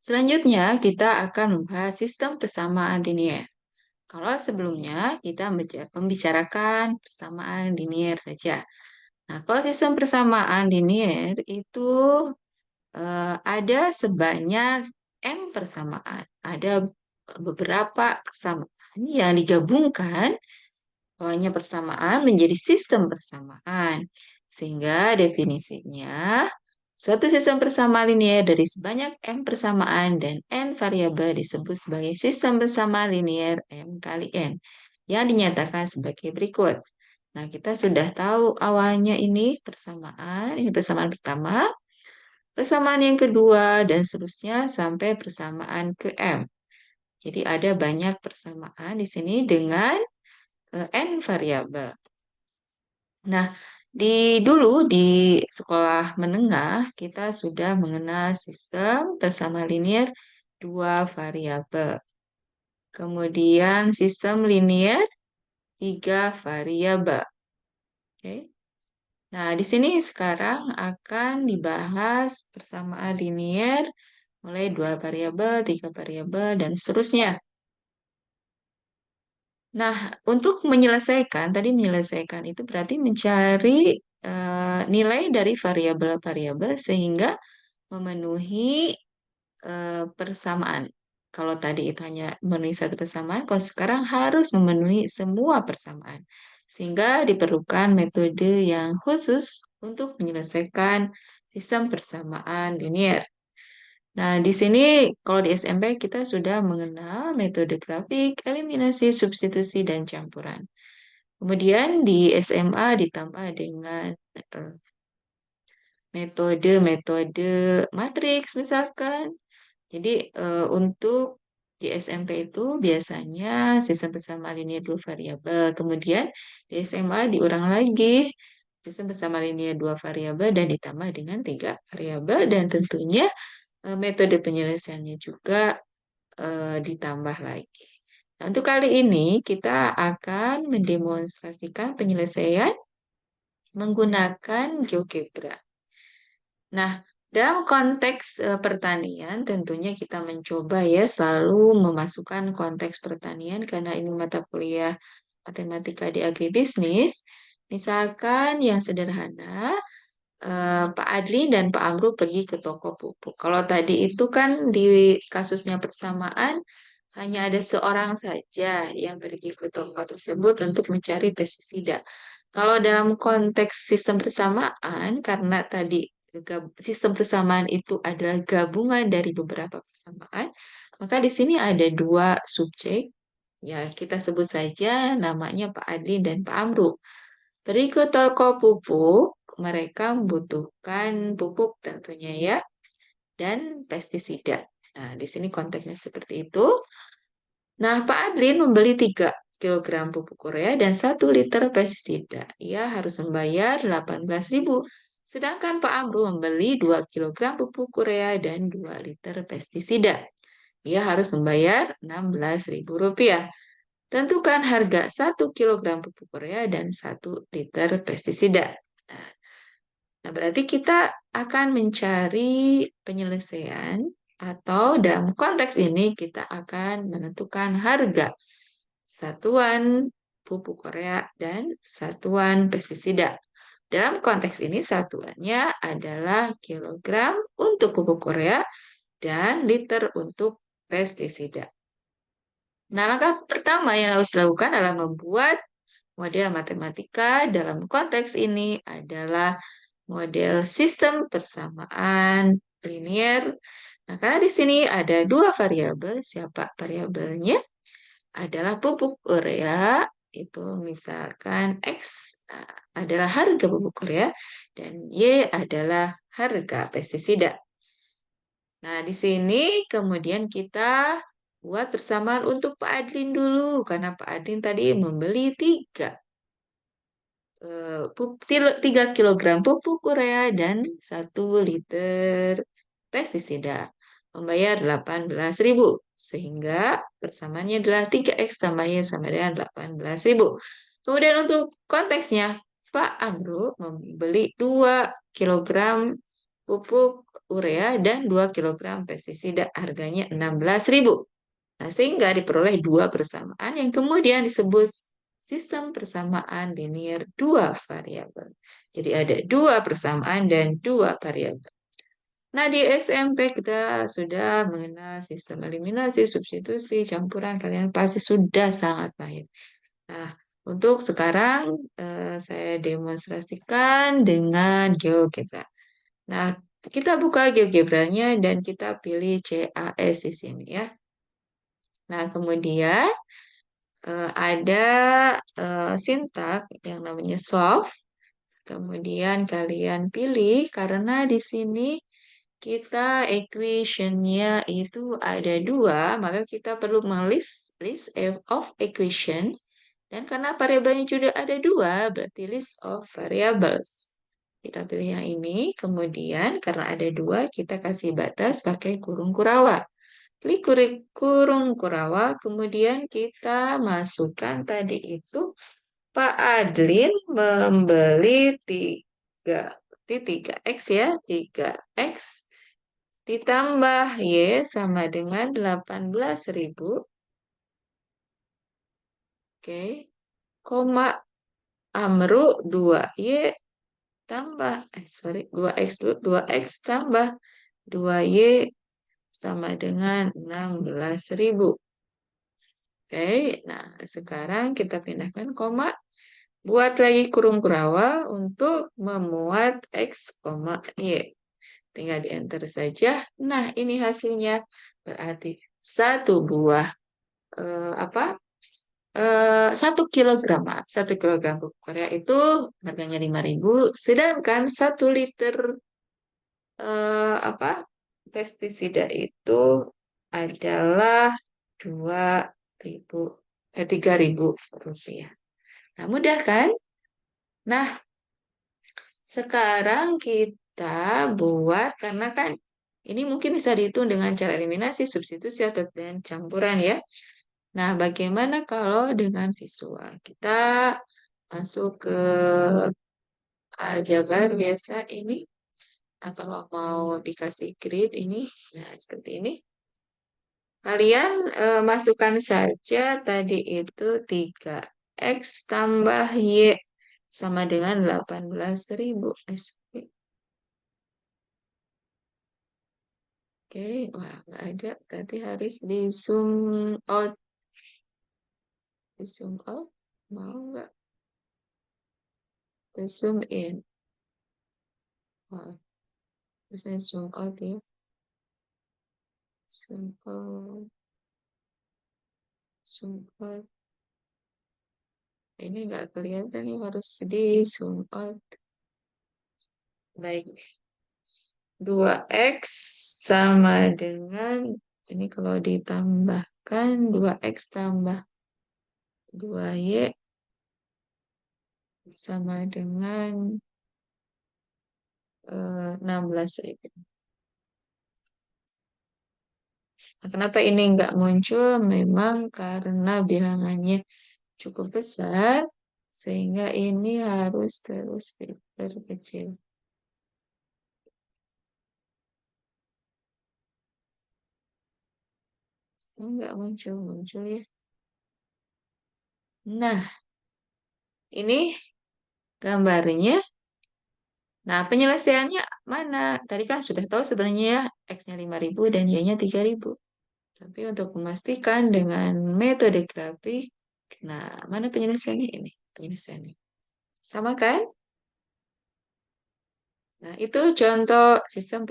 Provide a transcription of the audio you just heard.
Selanjutnya, kita akan membahas sistem persamaan linier. Kalau sebelumnya kita membicarakan persamaan linier saja. Nah, kalau sistem persamaan linier itu ada sebanyak n persamaan. Ada beberapa persamaan yang digabungkan awalnya persamaan menjadi sistem persamaan. Sehingga definisinya, suatu sistem persamaan linier dari sebanyak m persamaan dan n variabel disebut sebagai sistem persamaan linier m kali n, yang dinyatakan sebagai berikut. Nah, kita sudah tahu awalnya ini persamaan pertama, persamaan yang kedua, dan seterusnya sampai persamaan ke m. Jadi ada banyak persamaan di sini dengan n variabel. Nah, dulu di sekolah menengah kita sudah mengenal sistem persamaan linier dua variabel. Kemudian sistem linier tiga variabel. Oke. Nah, di sini sekarang akan dibahas persamaan linier mulai dua variabel, tiga variabel, dan seterusnya. Nah, untuk menyelesaikan itu berarti mencari nilai dari variabel-variabel sehingga memenuhi persamaan. Kalau tadi itu hanya memenuhi satu persamaan, kalau sekarang harus memenuhi semua persamaan. Sehingga diperlukan metode yang khusus untuk menyelesaikan sistem persamaan linier. Nah, di sini kalau di SMP kita sudah mengenal metode grafik, eliminasi, substitusi, dan campuran. Kemudian di SMA ditambah dengan eh, metode-metode matriks misalkan. Jadi untuk di SMP itu biasanya sistem persamaan linier dua variabel. Kemudian di SMA diulang lagi sistem persamaan linier dua variabel dan ditambah dengan tiga variabel dan tentunya metode penyelesaiannya juga ditambah lagi. Nah, untuk kali ini kita akan mendemonstrasikan penyelesaian menggunakan GeoGebra. Nah, dalam konteks pertanian tentunya kita mencoba ya selalu memasukkan konteks pertanian karena ini mata kuliah matematika di agribisnis. Misalkan yang sederhana, Pak Adli dan Pak Amru pergi ke toko pupuk. Kalau tadi itu kan di kasusnya persamaan, hanya ada seorang saja yang pergi ke toko tersebut untuk mencari pestisida. Kalau dalam konteks sistem persamaan, karena tadi sistem persamaan itu adalah gabungan dari beberapa persamaan, maka di sini ada dua subjek. Ya, kita sebut saja namanya Pak Adli dan Pak Amru. Pergi ke toko pupuk, mereka membutuhkan pupuk tentunya ya, dan pestisida. Nah, di sini konteksnya seperti itu. Nah, Pak Adlin membeli 3 kilogram pupuk Korea dan 1 liter pestisida. Ia harus membayar 18.000. Sedangkan Pak Amru membeli 2 kilogram pupuk Korea dan 2 liter pestisida. Ia harus membayar 16.000 rupiah. Tentukan harga 1 kilogram pupuk Korea dan 1 liter pestisida. Nah, nah, berarti kita akan mencari penyelesaian atau dalam konteks ini kita akan menentukan harga satuan pupuk Korea dan satuan pestisida. Dalam konteks ini satuannya adalah kilogram untuk pupuk Korea dan liter untuk pestisida. Nah, langkah pertama yang harus dilakukan adalah membuat model matematika dalam konteks ini adalah model sistem persamaan linier. Nah, karena di sini ada dua variabel, siapa variabelnya? Adalah pupuk urea, itu misalkan X adalah harga pupuk urea, dan Y adalah harga pestisida. Nah, di sini kemudian kita buat persamaan untuk Pak Adlin dulu, karena Pak Adlin tadi membeli 3 kilogram pupuk urea dan 1 liter pestisida. Membayar 18.000. Sehingga persamaannya adalah 3X tambah Y sama dengan 18.000. Kemudian untuk konteksnya, Pak Amru membeli 2 kilogram pupuk urea dan 2 kilogram pestisida harganya 16.000. Nah, sehingga diperoleh dua persamaan yang kemudian disebut sistem persamaan linear dua variabel. Jadi ada dua persamaan dan dua variabel. Nah, di SMP kita sudah mengenal sistem eliminasi, substitusi, campuran. Kalian pasti sudah sangat paham. Nah, untuk sekarang saya demonstrasikan dengan GeoGebra. Nah, kita buka GeoGebranya dan kita pilih CAS di sini ya. Nah, kemudian ada sintak yang namanya solve. Kemudian kalian pilih karena di sini kita equationnya itu ada dua, maka kita perlu list of equation. Dan karena variabelnya juga ada dua, berarti list of variables. Kita pilih yang ini, kemudian karena ada dua, kita kasih batas pakai kurung kurawa. Klik kurung kurawa, kemudian kita masukkan tadi itu Pak Adlin membeli 3 x ya, 3x ditambah Y sama dengan 18.000. Oke, koma Amru 2Y tambah, sorry, 2x dulu, 2x tambah 2Y sama dengan 16.000. Oke, nah sekarang kita pindahkan koma, buat lagi kurung kurawa untuk memuat X, Y. Tinggal di enter saja. Nah, ini hasilnya berarti satu buah apa? 1 kilogram, maaf, 1 kilogram pupuk Korea itu harganya 5.000, sedangkan 1 liter apa pestisida itu adalah 2.000 3.000 rupiah. Nah, mudah kan? Nah, sekarang kita buat karena kan ini mungkin bisa dihitung dengan cara eliminasi, substitusi atau dan campuran ya. Nah, bagaimana kalau dengan visual? Kita masuk ke aljabar biasa ini. Nah, kalau mau dikasih grid ini, nah seperti ini. Kalian masukkan saja tadi itu 3x tambah Y sama dengan 18.000. Oke, wah nggak ada. Berarti harus di zoom out. Di zoom out, mau nggak? Di zoom in. Wah, bisa zoom out ya. Zoom out. Zoom out. Ini nggak kelihatan nih, harus di zoom out. Baik. 2x sama dengan, ini kalau ditambahkan 2x tambah 2y sama dengan 16.000. Nah, kenapa ini nggak muncul? Memang karena bilangannya cukup besar, sehingga ini harus terus diperkecil. Nggak muncul-muncul ya. Nah, ini gambarnya. Nah, penyelesaiannya mana? Tadi kan sudah tahu sebenarnya ya, X-nya 5.000 dan Y-nya 3.000. Tapi untuk memastikan dengan metode grafik, nah, mana penyelesaiannya ini? Penyelesaiannya. Sama kan? Nah, itu contoh sistem